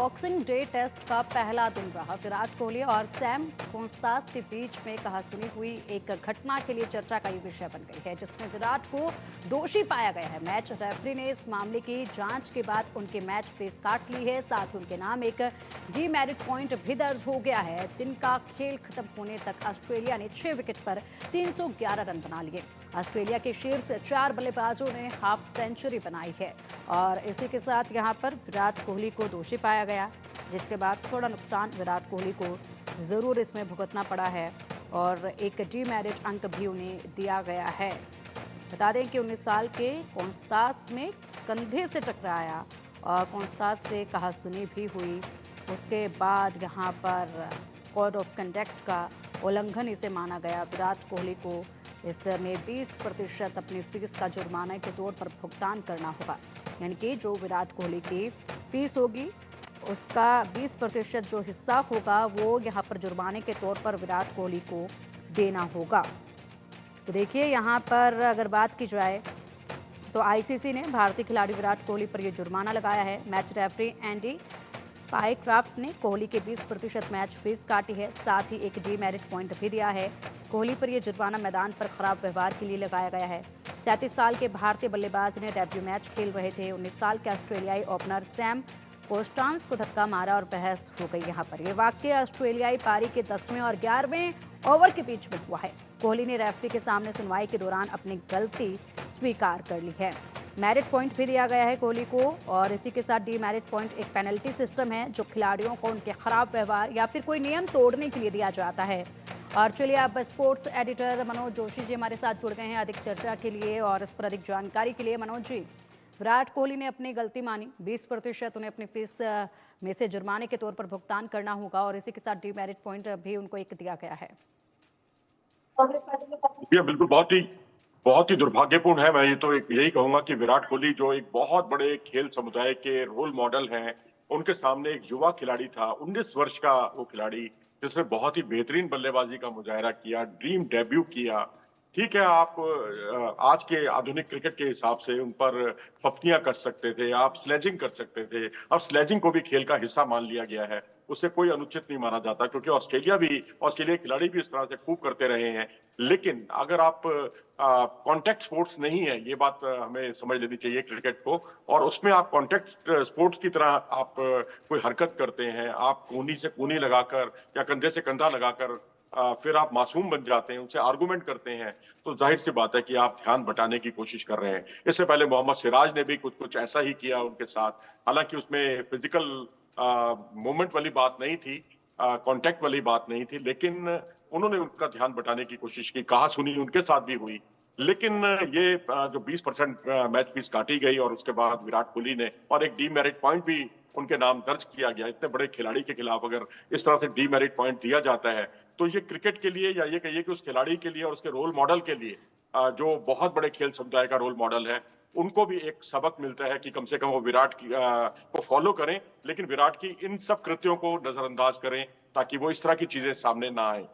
Boxing day test का पहला दिन रहा। विराट कोहली और सैम कॉन्स्टास के बीच में कहासुनी हुई एक घटना के लिए चर्चा का ये विषय बन गई है, जिसमें विराट को दोषी पाया गया है। मैच रेफरी ने इस मामले की जांच के बाद उनके मैच फीस काट ली है। साथ ही उनके नाम एक डीमेरिट पॉइंट भी दर्ज हो गया है। दिन का खेल खत्म होने तक ऑस्ट्रेलिया ने 6 विकेट पर 311 रन बना लिए। ऑस्ट्रेलिया के शीर्ष 4 बल्लेबाजों ने हाफ सेंचुरी बनाई है और इसी के साथ यहां पर विराट कोहली को दोषी पाया गया, जिसके बाद थोड़ा नुकसान विराट कोहली को ज़रूर इसमें भुगतना पड़ा है और एक डीमेरिट अंक भी उन्हें दिया गया है। बता दें कि 19 साल के कॉन्स्टास में कंधे से टकराया और कॉन्स्टास से कहासुनी भी हुई। उसके बाद यहाँ पर कोड ऑफ कंडक्ट का उल्लंघन इसे माना गया। विराट कोहली को इसमें 20% अपनी फीस का जुर्माने के तौर पर भुगतान करना होगा, यानी कि जो विराट कोहली की फीस होगी उसका 20% जो हिस्सा होगा वो यहाँ पर जुर्माने के तौर पर विराट कोहली को देना होगा। तो देखिए यहाँ पर अगर बात की जाए तो आईसीसी ने भारतीय खिलाड़ी विराट कोहली पर यह जुर्माना लगाया है। मैच रेफरी एंडी पाइक्राफ्ट ने कोहली के 20% मैच फीस काटी है। साथ ही एक डीमेरिट पॉइंट भी दिया है। कोहली पर यह जुर्माना मैदान पर खराब व्यवहार के लिए लगाया गया है। 37 साल के भारतीय बल्लेबाज ने डेब्यू मैच खेल रहे थे। 19 साल के ऑस्ट्रेलियाई ओपनर सैम कोस्टांस को धक्का मारा और बहस हो गई। यहाँ पर यह वाकया ऑस्ट्रेलियाई पारी के 10वें और 11वें ओवर के बीच में हुआ है। कोहली ने रेफरी के सामने सुनवाई के दौरान अपनी गलती स्वीकार कर ली है। मेरिट पॉइंट भी दिया गया है कोहली को और इसी के साथ डीमेरिट पॉइंट एक पेनल्टी सिस्टम है जो खिलाड़ियों को उनके खराब व्यवहार या फिर कोई नियम तोड़ने के लिए दिया जाता है। और चलिए अब स्पोर्ट्स एडिटर मनोज जोशी जी हमारे साथ जुड़ गए हैं अधिक चर्चा के लिए और इस पर अधिक जानकारी के लिए। मनोज जी, विराट कोहली ने अपनी गलती मानी, 20% उन्हें अपनी फीस में से जुर्माने के तौर पर भुगतान करना होगा और इसी के साथ डीमेरिट पॉइंट भी उनको एक दिया गया है। ये बिल्कुल बहुत ही दुर्भाग्यपूर्ण है। मैं ये तो यही कहूंगा कि विराट कोहली जो एक बहुत बड़े खेल समुदाय के रोल मॉडल हैं, उनके सामने एक युवा खिलाड़ी था, 19 वर्ष का वो खिलाड़ी जिसने बहुत ही बेहतरीन बल्लेबाजी का मुजाहरा किया, ड्रीम डेब्यू किया। ठीक है, आप आज के आधुनिक क्रिकेट के हिसाब से उन पर फप्तियां कस सकते थे, आप स्लेजिंग कर सकते थे। अब स्लेजिंग को भी खेल का हिस्सा मान लिया गया है, उसे कोई अनुचित नहीं माना जाता, क्योंकि ऑस्ट्रेलियाई खिलाड़ी भी इस तरह से खूब करते रहे हैं। लेकिन अगर आप कॉन्टैक्ट स्पोर्ट्स नहीं है, ये बात हमें समझ लेनी चाहिए क्रिकेट को, और उसमें आप कॉन्टैक्ट स्पोर्ट्स की तरह आप कोई हरकत करते हैं, आप कूनी से कूनी लगाकर या कंधे से कंधा लगाकर फिर आप मासूम बन जाते हैं, उनसे आर्गुमेंट करते हैं, तो जाहिर सी बात है कि आप ध्यान बटाने की कोशिश कर रहे हैं। इससे पहले मोहम्मद सिराज ने भी कुछ ऐसा ही किया उनके साथ। हालांकि उसमें फिजिकल मूवमेंट वाली बात नहीं थी, कांटेक्ट वाली बात नहीं थी, लेकिन उन्होंने उनका ध्यान बटाने की कोशिश की, कहा सुनी उनके साथ भी हुई। लेकिन ये जो 20% मैच फीस काटी गई और उसके बाद विराट कोहली ने और एक डीमेरिट पॉइंट भी उनके नाम दर्ज किया गया। इतने बड़े खिलाड़ी के खिलाफ अगर इस तरह से डीमेरिट पॉइंट दिया जाता है तो ये क्रिकेट के लिए या ये कहिए कि उस खिलाड़ी के लिए और उसके रोल मॉडल के लिए, जो बहुत बड़े खेल समुदाय का रोल मॉडल है, उनको भी एक सबक मिलता है कि कम से कम वो विराट को फॉलो करें, लेकिन विराट की इन सब कृत्यों को नजरअंदाज करें ताकि वो इस तरह की चीजें सामने ना आए।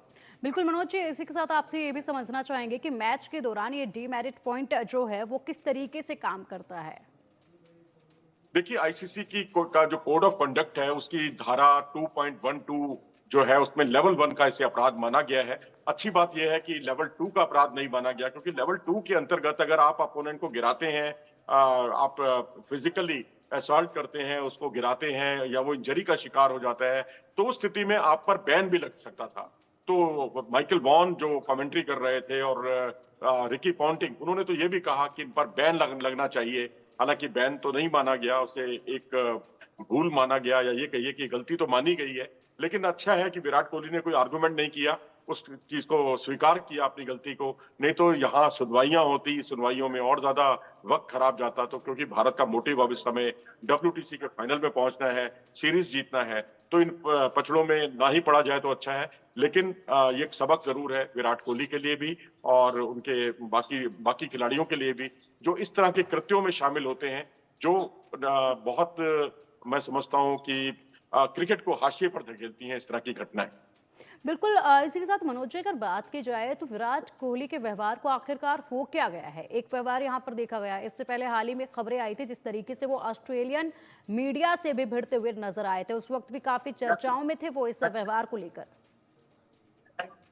बिल्कुल मनोज जी, इसी के साथ आपसे ये भी समझना चाहेंगे कि मैच के दौरान ये डीमेरिट पॉइंट जो है वो किस तरीके से काम करता है। देखिए, आईसीसी का जो कोड ऑफ कंडक्ट है उसकी धारा 2.12 जो है उसमें लेवल 1 का इसे अपराध माना गया है। अच्छी बात यह है कि लेवल 2 का अपराध नहीं माना गया, क्योंकि लेवल 2 के अंतर्गत अगर आप अपोनेंट को गिराते हैं, आप फिजिकली असॉल्ट करते हैं, उसको गिराते हैं या वो इंजरी का शिकार हो जाता है, तो उस स्थिति में आप पर बैन भी लग सकता था। तो माइकल वॉन जो कमेंट्री कर रहे थे और रिकी पॉन्टिंग, उन्होंने तो ये भी कहा कि इन पर बैन लगना चाहिए। हालांकि बैन तो नहीं माना गया, उसे एक भूल माना गया या ये कहिए कि गलती तो मानी गई है। लेकिन अच्छा है कि विराट कोहली ने कोई आर्गुमेंट नहीं किया, उस चीज को स्वीकार किया अपनी गलती को। नहीं तो यहाँ सुनवाइयां होती, सुनवाइयों में और ज्यादा वक्त खराब जाता। तो क्योंकि भारत का मोटिव अब इस समय WTC के फाइनल में पहुंचना है, सीरीज जीतना है, तो इन पचड़ों में ना ही पड़ा जाए तो अच्छा है। लेकिन ये एक सबक जरूर है विराट कोहली के लिए भी और उनके बाकी खिलाड़ियों के लिए भी, जो इस तरह के कृत्यों में शामिल होते हैं, जो बहुत मैं समझता हूं कि क्रिकेट को हाशिए पर धकेलती हैं इस तरह की घटनाएं। बिल्कुल इसी के साथ मनोज जी, अगर बात की जाए तो विराट कोहली के व्यवहार को आखिरकार हो क्या गया है? एक व्यवहार यहाँ पर देखा गया, इससे पहले हाल ही में खबरें आई थी जिस तरीके से वो ऑस्ट्रेलियन मीडिया से भी भिड़ते हुए नजर आए थे, उस वक्त भी काफी चर्चाओं में थे वो इस व्यवहार को लेकर।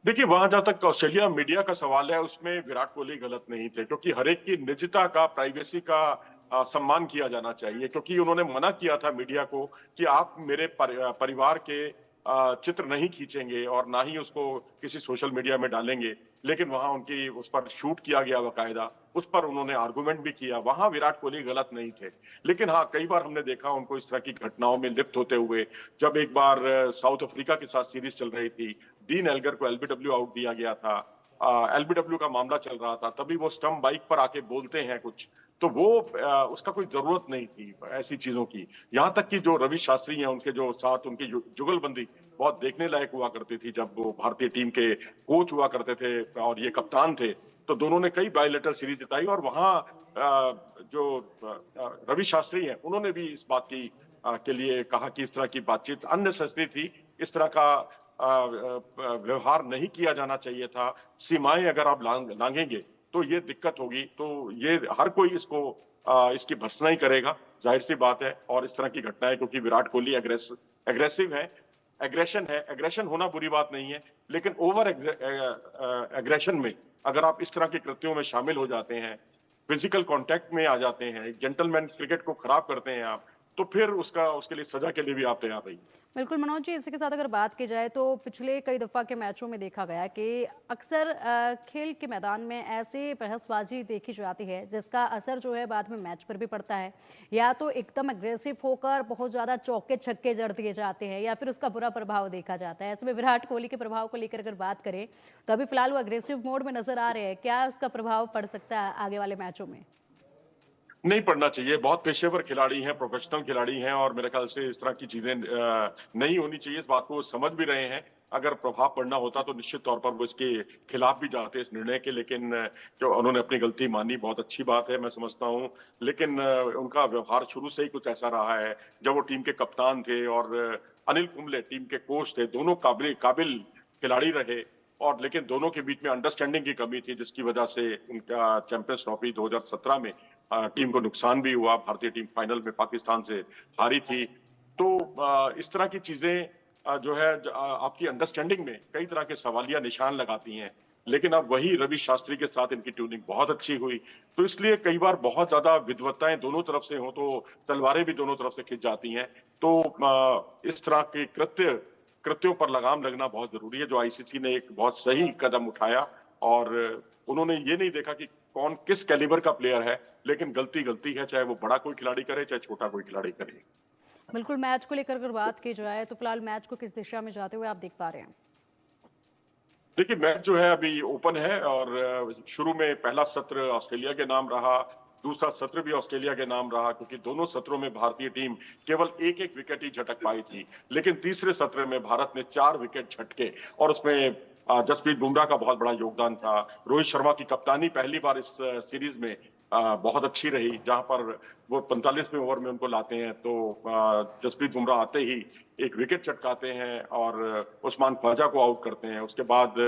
देखिए, वहां जहां तक ऑस्ट्रेलिया मीडिया का सवाल है, उसमें विराट कोहली गलत नहीं थे, क्योंकि हर एक की निजता का, प्राइवेसी का सम्मान किया जाना चाहिए। क्योंकि उन्होंने मना किया था मीडिया को कि आप मेरे परिवार के चित्र नहीं खींचेंगे और ना ही उसको किसी सोशल मीडिया में डालेंगे। लेकिन वहां उनकी उस पर शूट किया गया बाकायदा, उस पर उन्होंने आर्गुमेंट भी किया। वहां विराट कोहली गलत नहीं थे। लेकिन हाँ, कई बार हमने देखा उनको इस तरह की घटनाओं में लिप्त होते हुए। जब एक बार साउथ अफ्रीका के साथ सीरीज चल रही थी, डीन एल्गर को एलबीडब्ल्यू आउट दिया गया था, एलबीडब्ल्यू का मामला चल रहा था, तभी वो स्टंप बाइक पर आके बोलते हैं कुछ। तो वो उसका कोई जरूरत नहीं थी ऐसी चीजों की। यहाँ तक कि जो रवि शास्त्री हैं, उनके जो साथ उनकी जुगलबंदी बहुत देखने लायक हुआ करती थी। जब वो भारतीय टीम के कोच हुआ करते थे और ये कप्तान थे, तो दोनों ने कई बायलैटरल सीरीज जिताई। और वहां जो रवि शास्त्री हैं, उन्होंने भी इस बात की के लिए कहा कि इस तरह की बातचीत अननेसेसरी थी, इस तरह का व्यवहार नहीं किया जाना चाहिए था। सीमाएं अगर आप लांघेंगे तो ये दिक्कत होगी। तो ये हर कोई इसकी भर्त्सना करेगा, जाहिर सी बात है। और इस तरह की घटनाएं, क्योंकि विराट कोहली एग्रेसिव है, एग्रेशन होना बुरी बात नहीं है, लेकिन ओवर एग्रेशन में अगर आप इस तरह के कृत्यों में शामिल हो जाते हैं, फिजिकल कांटेक्ट में आ जाते हैं, जेंटलमैन क्रिकेट को खराब करते हैं आप, तो फिर उसके लिए सजा के लिए भी आप तैयार रहिए। बिल्कुल मनोज जी, इसी के साथ अगर बात की जाए तो पिछले कई दफ़ा के मैचों में देखा गया कि अक्सर खेल के मैदान में ऐसी बहसबाजी देखी जाती है जिसका असर जो है बाद में मैच पर भी पड़ता है। या तो एकदम अग्रेसिव होकर बहुत ज़्यादा चौके छक्के जड़ दिए जाते हैं या फिर उसका बुरा प्रभाव देखा जाता है। ऐसे में विराट कोहली के प्रभाव को लेकर अगर बात करें तो अभी फिलहाल वो अग्रेसिव मोड में नजर आ रहे हैं, क्या उसका प्रभाव पड़ सकता है आगे वाले मैचों में? नहीं पढ़ना चाहिए। बहुत पेशेवर खिलाड़ी हैं, प्रोफेशनल खिलाड़ी हैं, और मेरे ख्याल से इस तरह की चीजें नहीं होनी चाहिए। इस बात को वो समझ भी रहे हैं। अगर प्रभाव पड़ना होता तो निश्चित तौर पर वो इसके खिलाफ भी जाते इस निर्णय के। लेकिन जो उन्होंने अपनी गलती मानी, बहुत अच्छी बात है, मैं समझता हूँ। लेकिन उनका व्यवहार शुरू से ही कुछ ऐसा रहा है। जब वो टीम के कप्तान थे और अनिल कुंबले टीम के कोच थे, दोनों काबिल खिलाड़ी रहे। और लेकिन दोनों के बीच में अंडरस्टैंडिंग की कमी थी, जिसकी वजह से उनका चैंपियंस ट्रॉफी 2017 में टीम को नुकसान भी हुआ। भारतीय टीम फाइनल में पाकिस्तान से हारी थी। तो इस तरह की चीजें जो है आपकी अंडरस्टैंडिंग में कई तरह के सवालिया निशान लगाती हैं। लेकिन अब वही रवि शास्त्री के साथ इनकी ट्यूनिंग बहुत अच्छी हुई। तो इसलिए कई बार बहुत ज्यादा विद्वत्ताएं दोनों तरफ से हो तो तलवारें भी दोनों तरफ से खिंच जाती हैं। तो इस तरह के कृत्यों पर लगाम लगना बहुत जरूरी है। जो आईसीसी ने एक बहुत सही कदम उठाया, और उन्होंने ये नहीं देखा कि कौन किस कैलिबर का प्लेयर है, लेकिन गलती गलती है, चाहे वो बड़ा कोई खिलाड़ी करे चाहे छोटा कोई खिलाड़ी करे। बिल्कुल, मैच को लेकर अगर बात की जाए तो फिलहाल मैच को किस दिशा में जाते हुए आप देख पा रहे हैं? देखिए, मैच जो है अभी ओपन है, और शुरू में पहला सत्र ऑस्ट्रेलिया के नाम रहा, दूसरा सत्र भी ऑस्ट्रेलिया के नाम रहा, क्योंकि दोनों सत्रों में भारतीय टीम केवल एक एक विकेट ही झटक पाई थी। लेकिन तीसरे सत्र में भारत ने 4 विकेट झटके, और उसमें जसप्रीत बुमराह का बहुत बड़ा योगदान था। रोहित शर्मा की कप्तानी पहली बार इस सीरीज में बहुत अच्छी रही, जहां पर वो 45वें ओवर में उनको लाते हैं। तो जसप्रीत बुमराह आते ही एक विकेट चटकाते हैं और उस्मान ख्वाजा को आउट करते हैं। उसके बाद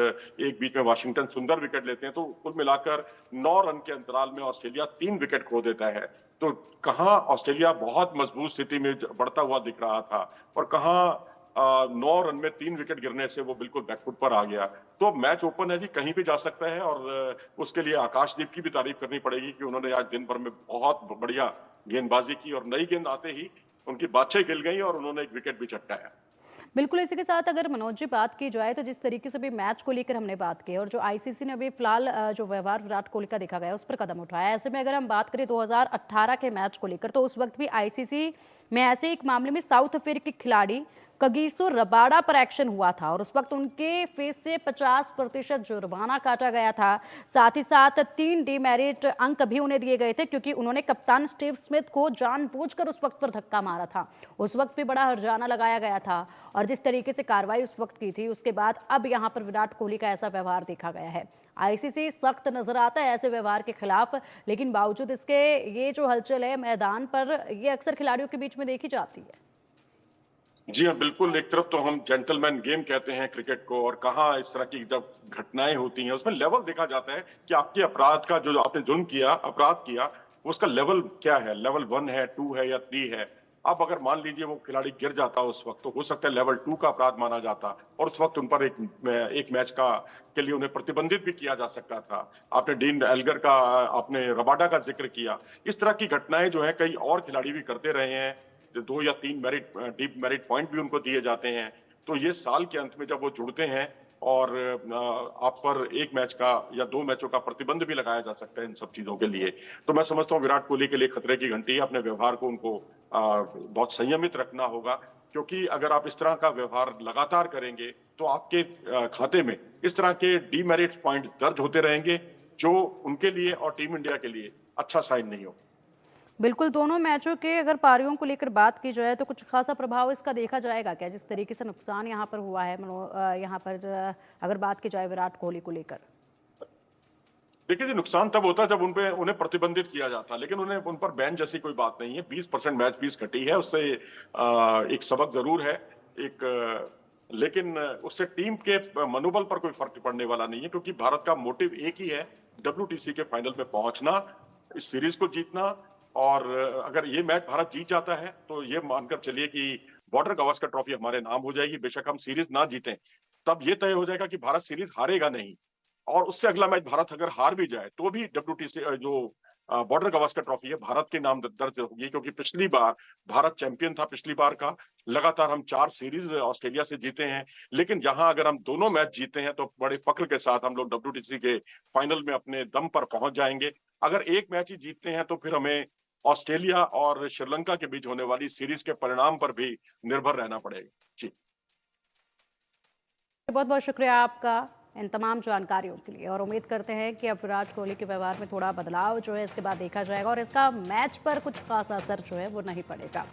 एक बीच में वाशिंगटन सुंदर विकेट लेते हैं। तो कुल मिलाकर 9 रन के अंतराल में ऑस्ट्रेलिया 3 विकेट खो देता है। तो कहाँ ऑस्ट्रेलिया बहुत मजबूत स्थिति में बढ़ता हुआ दिख रहा था, और कहाँ 9 रन में 3 विकेट गिरने से वो बिल्कुल बैकफुट पर आ गया। तो मैच ओपन है जी, कहीं भी जा सकता है। और उसके लिए आकाशदीप की भी तारीफ करनी पड़ेगी कि उन्होंने आज दिन भर में बहुत बढ़िया गेंदबाजी की, और नई गेंद आते ही उनकी बाछें खिल गई और उन्होंने एक विकेट भी चटकाया। बिल्कुल, इसी के साथ अगर मनोज जी बात की जाए तो जिस तरीके से भी मैच को लेकर हमने बात की और जो आईसीसी ने अभी फिलहाल जो व्यवहार विराट कोहली का देखा गया उस पर कदम उठाया, ऐसे में अगर हम बात करें 2018 के मैच को लेकर तो उस वक्त भी आईसीसी में ऐसे एक मामले में साउथ अफ्रीकी खिलाड़ी कगिसो रबाडा पर एक्शन हुआ था और उस वक्त उनके फेस से 50% जुर्माना काटा गया था। साथ ही साथ 3 डीमेरिट अंक भी उन्हें दिए गए थे क्योंकि उन्होंने कप्तान स्टीव स्मिथ को जानबूझकर उस वक्त पर धक्का मारा था। उस वक्त भी बड़ा हर्जाना लगाया गया था और जिस तरीके से कार्रवाई उस वक्त की थी उसके बाद अब यहाँ पर विराट कोहली का ऐसा व्यवहार देखा गया है। आईसीसी सख्त नजर आता है ऐसे व्यवहार के खिलाफ, लेकिन बावजूद इसके ये जो हलचल है मैदान पर ये अक्सर खिलाड़ियों के बीच में देखी जाती है। जी हाँ, बिल्कुल, एक तरफ तो हम जेंटलमैन गेम कहते हैं क्रिकेट को, और कहाँ इस तरह की जब घटनाएँ होती हैं, उसमें लेवल देखा जाता है कि आपके अपराध का जो आपने जुर्म किया, अपराध किया, उसका लेवल क्या है? लेवल 1 है, 2 है या 3 है? अब अगर मान लीजिए वो खिलाड़ी गिर जाता उस वक़्त, तो हो सकता है लेवल 2 का अपराध माना जाता, और उस वक़्त उन पर एक मैच का के लिए उन्हें प्रतिबंधित भी किया जा सकता था। आपने डीन एल्गर का, आपने रबाडा का ज़िक्र किया। इस तरह की घटनाएँ जो हैं कई और खिलाड़ी भी करते रहे हैं। 2 या 3 डीप मेरिट पॉइंट भी उनको दिए जाते हैं। तो ये साल के अंत में जब वो जुड़ते हैं, और आप पर 1 मैच का या 2 मैचों का प्रतिबंध भी लगाया जा सकता है इन सब चीज़ों के लिए। तो मैं समझता हूँ विराट कोहली के लिए खतरे की घंटी है, अपने व्यवहार को उनको बहुत संयमित रखना होगा, क्योंकि अगर आप इस तरह का व्यवहार लगातार करेंगे, तो आपके खाते में इस तरह के डीमेरिट पॉइंट्स दर्ज होते रहेंगे, जो उनके लिए और टीम इंडिया के लिए अच्छा साइन नहीं होगा। बिल्कुल, दोनों मैचों के अगर पारियों को लेकर बात की जाए तो कुछ खासा प्रभाव इसका देखा जाएगा क्या? जिस तरीके से नुकसान यहाँ पर हुआ है यहाँ पर अगर बात की जाए विराट कोहली को लेकर? देखिए जी, नुकसान तब होता है जब उन्हें प्रतिबंधित किया जाता है, लेकिन उन पर बैन जैसी कोई बात नहीं है। 20% मैच फीस कटी है, उससे एक सबक ज़रूर है। एक लेकिन उससे टीम के मनोबल पर कोई फ़र्क पड़ने वाला नहीं है, क्योंकि भारत का मोटिव एक ही है, डब्ल्यूटीसी के फाइनल में पहुँचना, इस सीरीज़ को जीतना, और अगर ये मैच भारत जीत जाता है, तो ये मानकर चलिए कि बॉर्डर गावस्कर ट्रॉफी हमारे नाम हो जाएगी। बेशक हम सीरीज़ ना जीतें, तब ये तय हो जाएगा कि भारत सीरीज़ हारेगा नहीं। और उससे अगला मैच भारत अगर हार भी जाए, तो भी डब्ल्यूटीसी जो बॉर्डर गावस्कर ट्रॉफी है, भारत के नाम द दर्ज होगी, क्योंकि पिछली बार भारत चैंपियन था पिछली बार का। लगातार हम 4 सीरीज़ ऑस्ट्रेलिया से जीते हैं, लेकिन यहाँ अगर हम दोनों मैच जीते हैं, तो बड़े फ़क्र के साथ हम लोग डब्ल्यूटीसी के फाइनल में अपने दम पर पहुँच जाएँगे। अगर एक मैच ही जीतते हैं, तो फिर हमें ऑस्ट्रेलिया और श्रीलंका के बीच होने वाली सीरीज़ के परिणाम पर भी निर्भर रहना पड़ेगा। जी। बहुत बहुत शुक्रिया आपका इन तमाम जानकारियों के लिए और उम्मीद करते हैं कि अब विराट कोहली के व्यवहार में थोड़ा बदलाव जो है इसके बाद देखा जाएगा और इसका मैच पर कुछ खास असर जो है वो नहीं पड़ेगा।